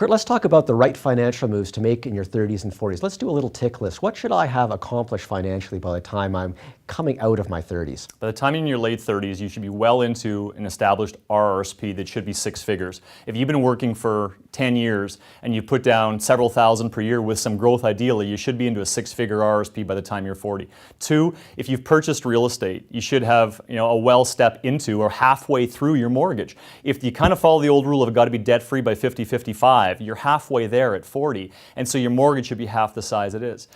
Kurt, let's talk about the right financial moves to make in your 30s and 40s. Let's do a little tick list. What should I have accomplished financially by the time I'm coming out of my 30s? By the time you're in your late 30s, you should be well into an established RRSP that should be 6 figures. If you've been working for 10 years and you put down several thousand per year with some growth ideally, you should be into a 6-figure RRSP by the time you're 40. 2, if you've purchased real estate, you should have a well step into or halfway through your mortgage. If you kind of follow the old rule of got to be debt-free by 50, 55, you're halfway there at 40, and so your mortgage should be half the size it is.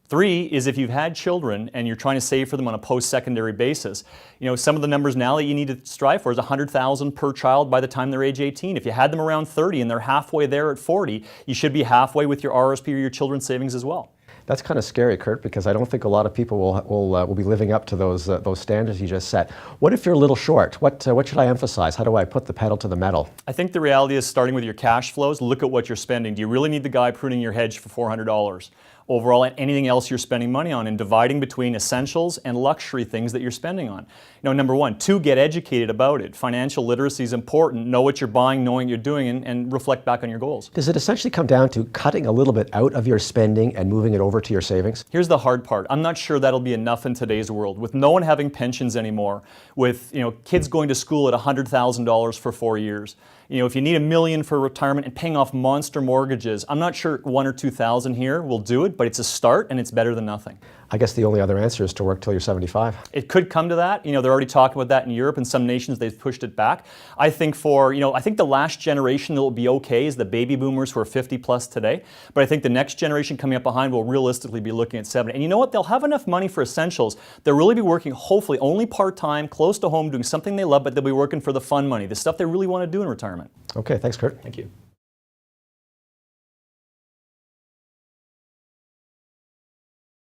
3 is if you've had children and you're trying to save for them on a post-secondary basis, some of the numbers now that you need to strive for is $100,000 per child by the time they're age 18. If you had them around 30 and they're halfway there at 40, you should be halfway with your RRSP or your children's savings as well. That's kind of scary, Kurt, because I don't think a lot of people will be living up to those standards you just set. What if you're a little short? What should I emphasize? How do I put the pedal to the metal? I think the reality is starting with your cash flows, look at what you're spending. Do you really need the guy pruning your hedge for $400? Overall, and anything else you're spending money on, and dividing between essentials and luxury things that you're spending on. Number 1. 2, get educated about it. Financial literacy is important. Know what you're buying, knowing what you're doing, and reflect back on your goals. Does it essentially come down to cutting a little bit out of your spending and moving it over to your savings? Here's the hard part. I'm not sure that'll be enough in today's world. With no one having pensions anymore, with kids going to school at $100,000 for 4 years, if you need $1 million for retirement and paying off monster mortgages, I'm not sure 1,000 or 2,000 here will do it, but it's a start and it's better than nothing. I guess the only other answer is to work till you're 75. It could come to that. They're already talking about that in Europe. In some nations, they've pushed it back. I think I think the last generation that will be okay is the baby boomers who are 50 plus today. But I think the next generation coming up behind will realistically be looking at 70. And you know what? They'll have enough money for essentials. They'll really be working, hopefully, only part-time, close to home, doing something they love, but they'll be working for the fun money, the stuff they really want to do in retirement. Okay, thanks, Kurt. Thank you.